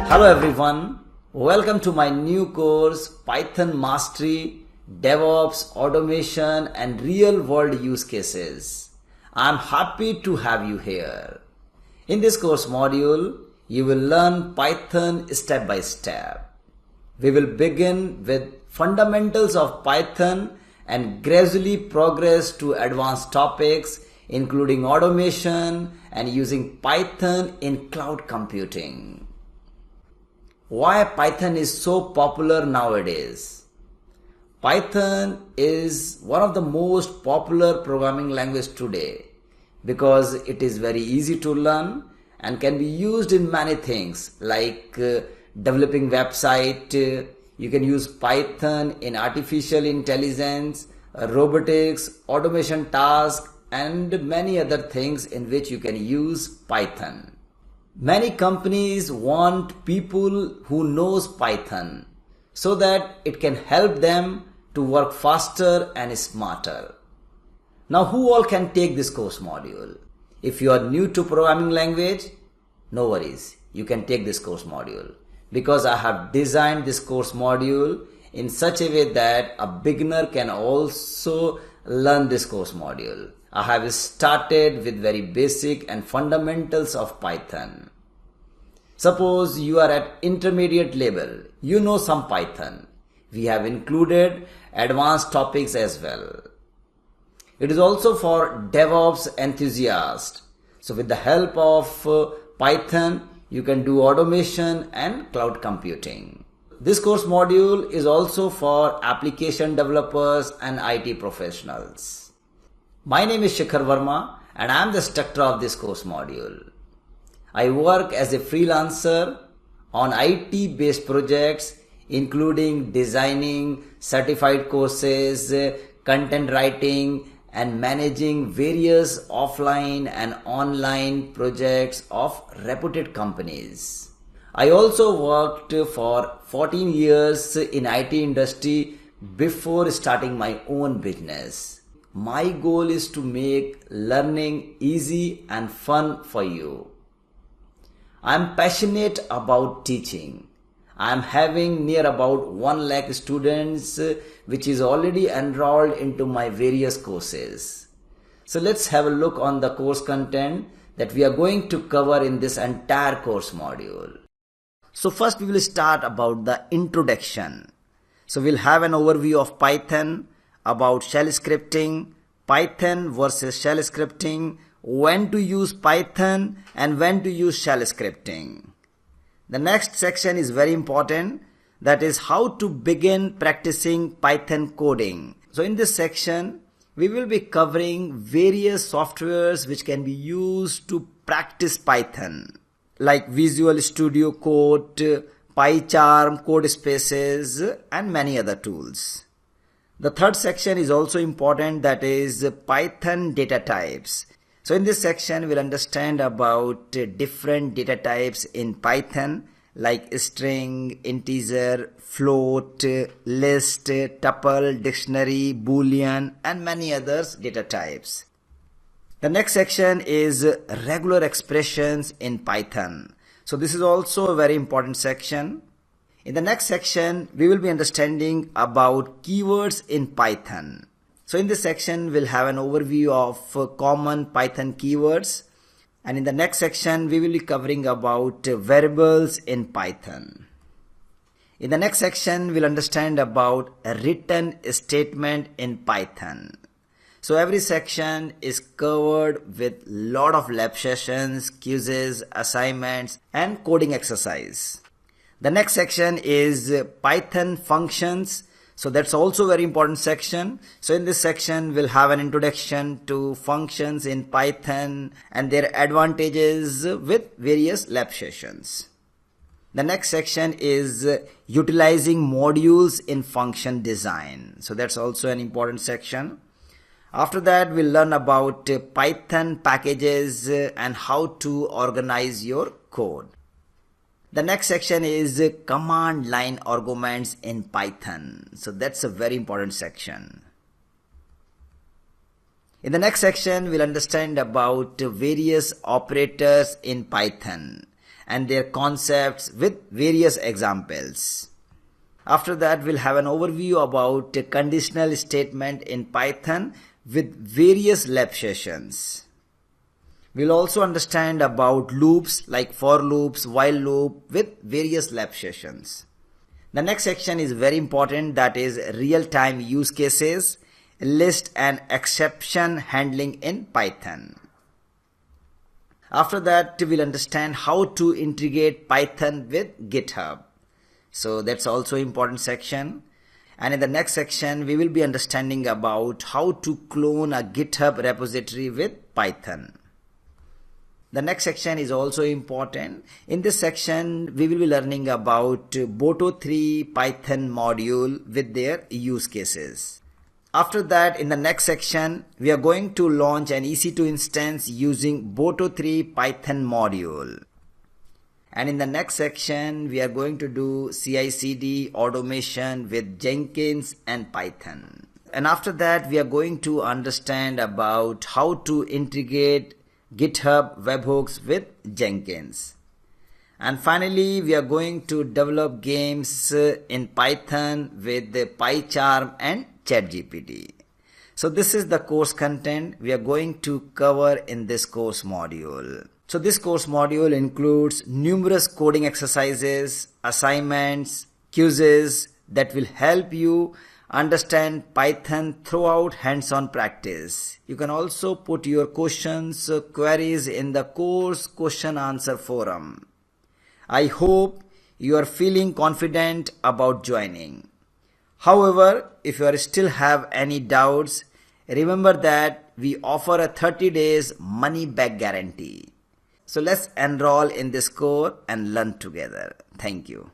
Hello everyone, welcome to my new course Python Mastery, DevOps, Automation and Real World Use Cases. I'm happy to have you here. In this course module, you will learn Python step by step. We will begin with fundamentals of Python and gradually progress to advanced topics including automation and using Python in cloud computing. Why Python is so popular nowadays? Python is one of the most popular programming language today because it is very easy to learn and can be used in many things like developing website. You can use Python in artificial intelligence, robotics, automation tasks and many other things in which you can use Python. Many companies want people who knows Python so that it can help them to work faster and smarter. Now who all can take this course module? If you are new to programming language, no worries, you can take this course module because I have designed this course module in such a way that a beginner can also learn this course module. I have started with very basic and fundamentals of Python. Suppose you are at intermediate level, you know some Python. We have included advanced topics as well. It is also for DevOps enthusiasts. So with the help of Python, you can do automation and cloud computing. This course module is also for application developers and IT professionals. My name is Shikhar Verma and I am the instructor of this course module. I work as a freelancer on IT based projects including designing certified courses, content writing and managing various offline and online projects of reputed companies. I also worked for 14 years in IT industry before starting my own business. My goal is to make learning easy and fun for you. I am passionate about teaching. I am having near about 1 lakh students which is already enrolled into my various courses. So let's have a look on the course content that we are going to cover in this entire course module. So first we will start about the introduction. So we'll have an overview of Python, about shell scripting, Python versus shell scripting, when to use Python and when to use shell scripting. The next section is very important, that is how to begin practicing Python coding. So in this section, we will be covering various softwares which can be used to practice Python, like Visual Studio Code, PyCharm, Code Spaces, and many other tools. The third section is also important, that is Python data types. So in this section, we'll understand about different data types in Python like string, integer, float, list, tuple, dictionary, boolean, and many others data types. The next section is regular expressions in Python. So this is also a very important section. In the next section, we will be understanding about keywords in Python. So in this section, we'll have an overview of common Python keywords. And in the next section, we will be covering about variables in Python. In the next section, we'll understand about a written statement in Python. So every section is covered with lot of lab sessions, quizzes, assignments, and coding exercise. The next section is Python functions. So that's also a very important section. So in this section, we'll have an introduction to functions in Python and their advantages with various lab sessions. The next section is utilizing modules in function design. So that's also an important section. After that, we'll learn about Python packages and how to organize your code. The next section is command line arguments in Python. So that's a very important section. In the next section, we'll understand about various operators in Python. and their concepts with various examples. After that, we'll have an overview about a conditional statement in Python with various lab sessions. We'll also understand about loops like for loops, while loop with various lab sessions. The next section is very important, that is real-time use cases, list and exception handling in Python. After that, we'll understand how to integrate Python with GitHub. So that's also important section. And in the next section, we will be understanding about how to clone a GitHub repository with Python. The next section is also important. In this section, we will be learning about Boto 3 Python module with their use cases. After that, in the next section, we are going to launch an EC2 instance using Boto 3 Python module. And in the next section, we are going to do CI/CD automation with Jenkins and Python. And after that, we are going to understand about how to integrate GitHub webhooks with Jenkins. And finally, we are going to develop games in Python with the PyCharm and ChatGPT. So this is the course content we are going to cover in this course module. So this course module includes numerous coding exercises, assignments, quizzes that will help you understand Python throughout hands-on practice. You can also put your questions, queries in the course question answer forum. I hope you are feeling confident about joining. However, if you still have any doubts, remember that we offer a 30 days money back guarantee. So let's enroll in this course and learn together. Thank you.